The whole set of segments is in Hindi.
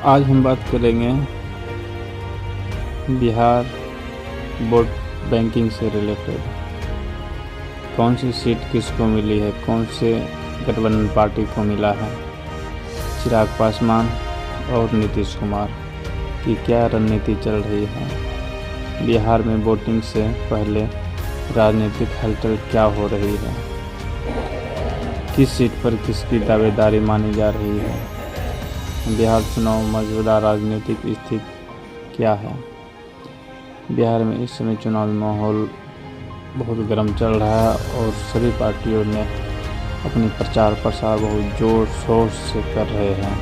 आज हम बात करेंगे बिहार बोर्ड बैंकिंग से रिलेटेड। कौन सी सीट किसको मिली है, कौन से गठबंधन पार्टी को मिला है, चिराग पासवान और नीतीश कुमार की क्या रणनीति चल रही है, बिहार में वोटिंग से पहले राजनीतिक हलचल क्या हो रही है, किस सीट पर किसकी दावेदारी मानी जा रही है, बिहार चुनाव मौजूदा राजनीतिक स्थिति क्या है। बिहार में इस समय चुनावी माहौल बहुत गर्म चल रहा है और सभी पार्टियों ने अपनी प्रचार प्रसार बहुत जोर शोर से कर रहे हैं।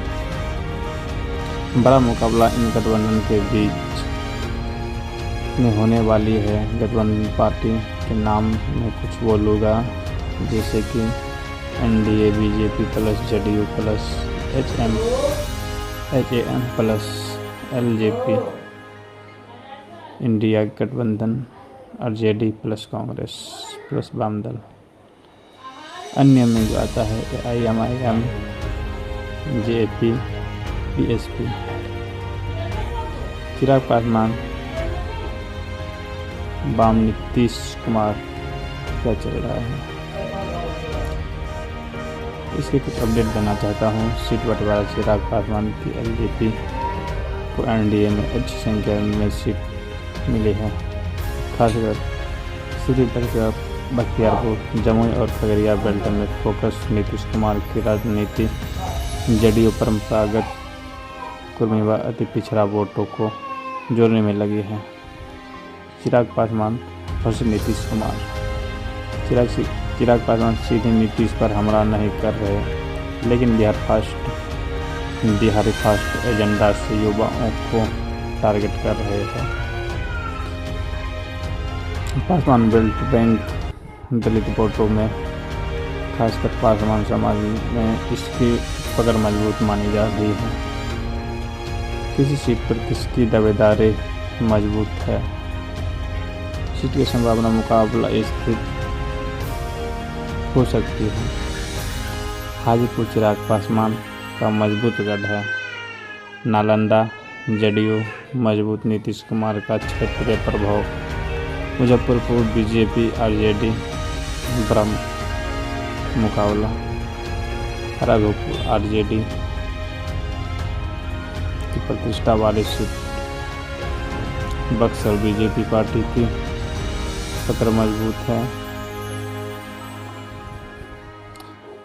बड़ा मुकाबला इन गठबंधन के बीच में होने वाली है। गठबंधन पार्टी के नाम में कुछ बोलूँगा, जैसे कि NDA, BJP plus JDU plus HAM plus LJP, India गठबंधन, RJD प्लस कांग्रेस प्लस वामदल। अन्य में जो आता है AIMIM, JP, BSP। Chirag Paswan, वाम नीतीश कुमार क्या चल रहा है, इसके कुछ अपडेट देना चाहता हूँ। सीट बंटवारा चिराग पासवान की LJP को NDA में अच्छी संख्या में सीट मिली है। खासकर श्रीनगर, बख्तियारपुर, जमुई और खगड़िया बेल्ट में फोकस नीतीश कुमार की राजनीति जेडीयू परंपरागत कुर्मी व अति पिछड़ा वोटों को जोड़ने में लगी है। चिराग पासवान वर्सेस नीतीश कुमार। चिराग पासवान सीधे नीतीश पर हमला नहीं कर रहे, लेकिन बिहारी फास्ट एजेंडा से युवाओं को टारगेट कर रहे हैं। पासवान बेल्ट बैंक दलित वोटों में, खासकर पासवान समाज में इसकी पकड़ मजबूत मानी जा रही है। किसी सीट पर किसकी दावेदारी मजबूत है, सीट की संभावना मुकाबला स्थित हो सकती है। हाजीपुर चिराग पासवान का मजबूत गढ़ है। नालंदा जेडीयू मजबूत नीतीश कुमार का क्षेत्रीय प्रभाव। मुजफ्फरपुर बीजेपी RJD ब्रह्म मुकाबला। राघोपुर RJD की प्रतिष्ठा वाली सीट। बक्सर बीजेपी पार्टी की पकड़ मजबूत है।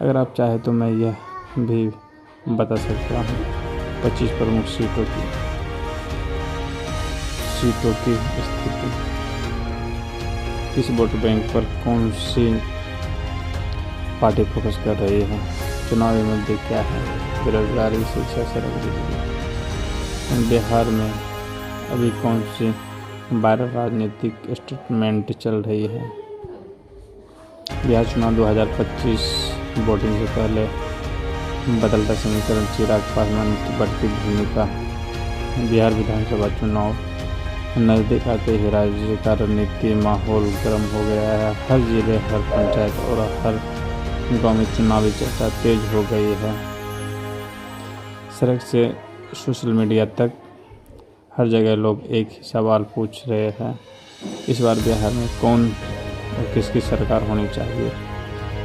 अगर आप चाहें तो मैं यह भी बता सकता हूँ 25 प्रमुख सीटों की स्थिति। किस वोट बैंक पर कौन सी पार्टी फोकस कर रही है, चुनावी मुद्दे क्या है, बेरोजगारी, शिक्षा, सड़क, बिजली। बिहार में अभी कौन सी वायरल राजनीतिक स्टेटमेंट चल रही है। बिहार चुनाव 2025 वोटिंग से पहले बदलता समीकरण, चिराग पासवान की बढ़ती भूमिका। बिहार विधानसभा चुनाव नज़दीक आते ही राज्य का राजनीतिक माहौल गर्म हो गया है। हर जिले, हर पंचायत और हर गांव में चुनावी चर्चा तेज हो गई है। सड़क से सोशल मीडिया तक हर जगह लोग एक ही सवाल पूछ रहे हैं, इस बार बिहार में कौन और किसकी सरकार होनी चाहिए।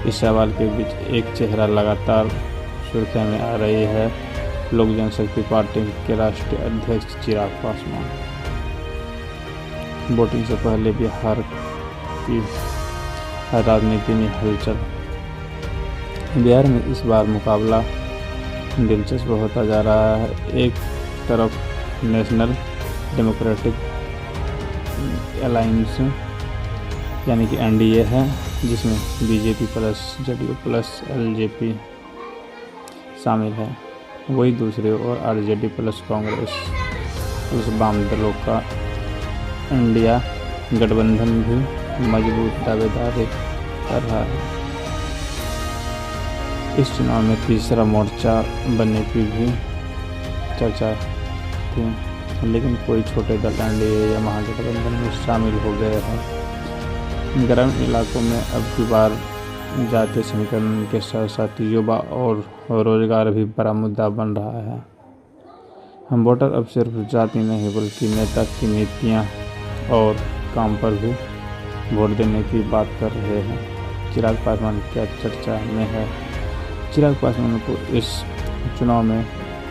इस सवाल के बीच एक चेहरा लगातार सुर्खियों में आ रही है, लोक जनशक्ति पार्टी के राष्ट्रीय अध्यक्ष चिराग पासवान। वोटिंग से पहले बिहार की राजनीति में हलचल। बिहार में इस बार मुकाबला दिलचस्प होता जा रहा है। एक तरफ नेशनल डेमोक्रेटिक अलायंस यानी कि NDA है, जिसमें BJP plus JDU plus LJP शामिल है। वही दूसरी ओर RJD प्लस कांग्रेस प्लस वाम दलों का इंडिया गठबंधन भी मजबूत दावेदारी कर रहा है। इस चुनाव में तीसरा मोर्चा बनने की भी चर्चा थी, लेकिन कोई छोटे दल NDA या महागठबंधन में शामिल हो गए हैं। ग्रामीण इलाकों में अब की बार जातीय समीकरण के साथ साथ युवा और रोजगार भी बड़ा मुद्दा बन रहा है। हम वोटर अब सिर्फ जाति नहीं बल्कि नेता की नीतियाँ और काम पर भी वोट देने की बात कर रहे हैं। चिराग पासवान क्या चर्चा में है? चिराग पासवान को इस चुनाव में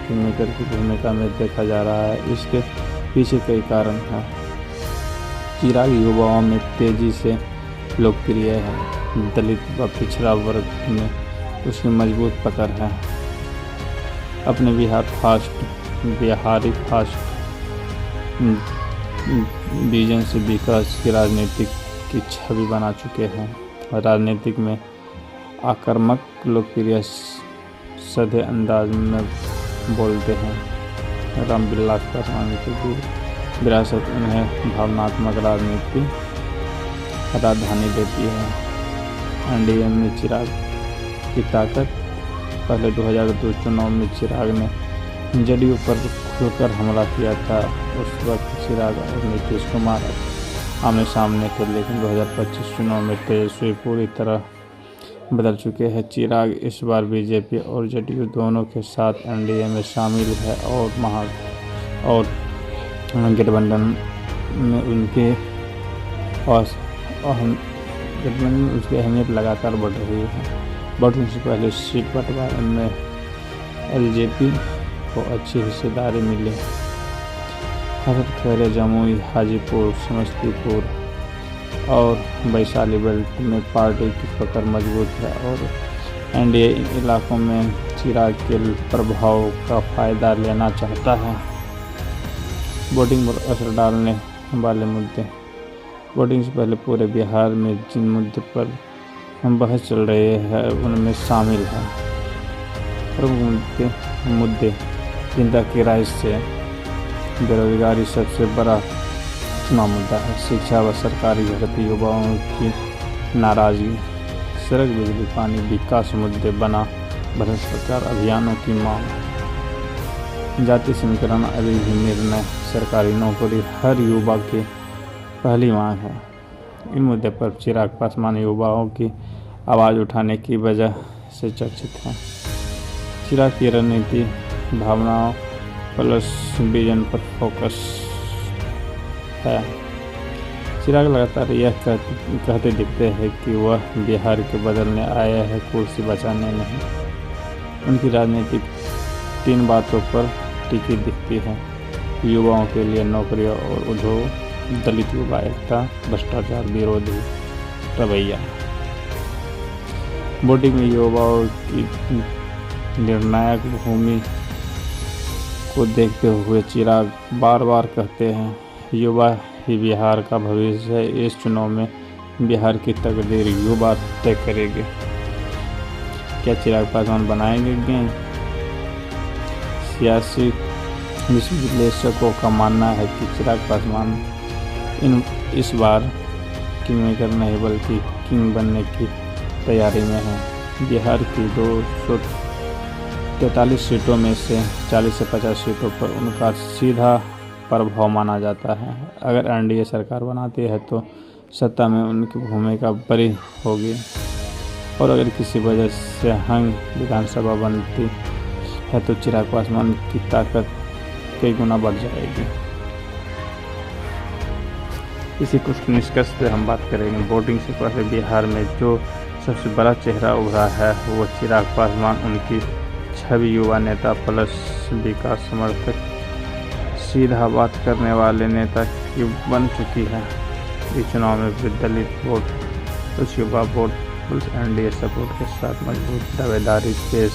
किंगमेकर की भूमिका में देखा जा रहा है। इसके पीछे कई कारण हैं। चिराग युवाओं में तेजी से लोकप्रिय है। दलित व पिछड़ा वर्ग में उसकी मजबूत पकड़ है। अपने बिहारी फास्ट विजन से विकास की राजनीतिक की छवि बना चुके हैं और राजनीतिक में आक्रामक लोकप्रिय सधे अंदाज में बोलते हैं। रामविलास पासवान की विरासत उन्हें भावनात्मक राजनीति राजधानी देती है। एनडीए में चिराग की ताकत। पहले 2002 चुनाव में चिराग ने जदयू पर खुलकर हमला किया था। उस वक्त चिराग और नीतीश कुमार आमने सामने थे, लेकिन 2025 चुनाव में तेजस्वी पूरी तरह बदल चुके हैं। चिराग इस बार बीजेपी और जदयू दोनों के साथ एनडीए में शामिल है और गठबंधन में उनकी अहमियत लगातार बढ़ रही है। वोटिंग से पहले सीट बंटवारे में एलजेपी को अच्छी हिस्सेदारी मिली। हजरत खैर, जमुई, हाजीपुर, समस्तीपुर और वैशाली बेल्ट में पार्टी की पकड़ मजबूत है और एनडीए इन इलाकों में चिराग के प्रभाव का फायदा लेना चाहता है। वोटिंग पर असर डालने वाले मुद्दे। वोटिंग से पहले पूरे बिहार में जिन मुद्दे पर बहस चल रही है उनमें शामिल है प्रमुख मुद्दे। जनता की राय से बेरोजगारी सबसे बड़ा चुनाव मुद्दा है। शिक्षा व सरकारी भर्ती, युवाओं की नाराजगी, सड़क, बिजली, पानी, विकास मुद्दे बना भ्रष्टाचार अभियानों की मांग। जाति समीकरण अभी भी निर्णय, सरकारी नौकरी हर युवा की पहली मांग है। इन मुद्दे पर चिराग पासवान युवाओं की आवाज़ उठाने की वजह से चर्चित है। चिराग की रणनीति भावनाओं प्लस विजन पर फोकस है। चिराग लगातार यह कहते दिखते हैं कि वह बिहार के बदलने आए हैं, कुर्सी बचाने नहीं। उनकी राजनीति 3 बातों पर टिकी दिखती है: युवाओं के लिए नौकरियां और उद्योग, दलित युवा एकता, भ्रष्टाचार विरोधी रवैया। वोटिंग में युवाओं की निर्णायक भूमि को देखते हुए चिराग बार बार कहते हैं, युवा ही बिहार का भविष्य है। इस चुनाव में बिहार की तकदीर युवा तय करेंगे। क्या चिराग पासवान बनाएंगे गेम? सियासी विश्लेषकों का मानना है कि चिराग पासवान इस बार किंगमेकर नहीं बल्कि किंग बनने की तैयारी में है। बिहार की 243 सीटों में से 40 से 50 सीटों पर उनका सीधा प्रभाव माना जाता है। अगर एनडीए सरकार बनाती है तो सत्ता में उनकी भूमिका बड़ी होगी और अगर किसी वजह से हंग विधानसभा बनती है तो चिराग पासवान की ताकत कई गुना बढ़ जाएगी। इसी कुछ निष्कर्ष पे हम बात करेंगे। वोटिंग से पहले बिहार में जो सबसे बड़ा चेहरा उभरा है वो चिराग पासवान। उनकी छवि युवा नेता प्लस विकास समर्थक, सीधा बात करने वाले नेता की बन चुकी है। इस चुनाव में भी दलित वोट कुछ युवा वोट प्लस एनडीए सपोर्ट के साथ मजबूत दावेदारी पेश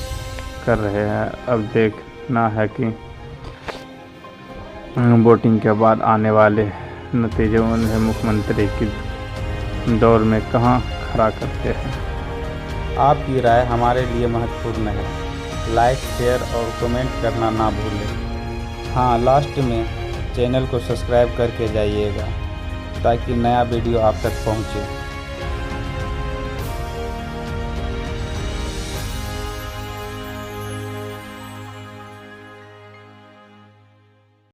कर रहे हैं। अब देखना है कि वोटिंग के बाद आने वाले नतीजे उन्हें मुख्यमंत्री की दौड़ में कहां खड़ा करते हैं। आपकी राय हमारे लिए महत्वपूर्ण है। लाइक, शेयर और कमेंट करना ना भूलें। हाँ, लास्ट में चैनल को सब्सक्राइब करके जाइएगा ताकि नया वीडियो आप तक पहुँचे।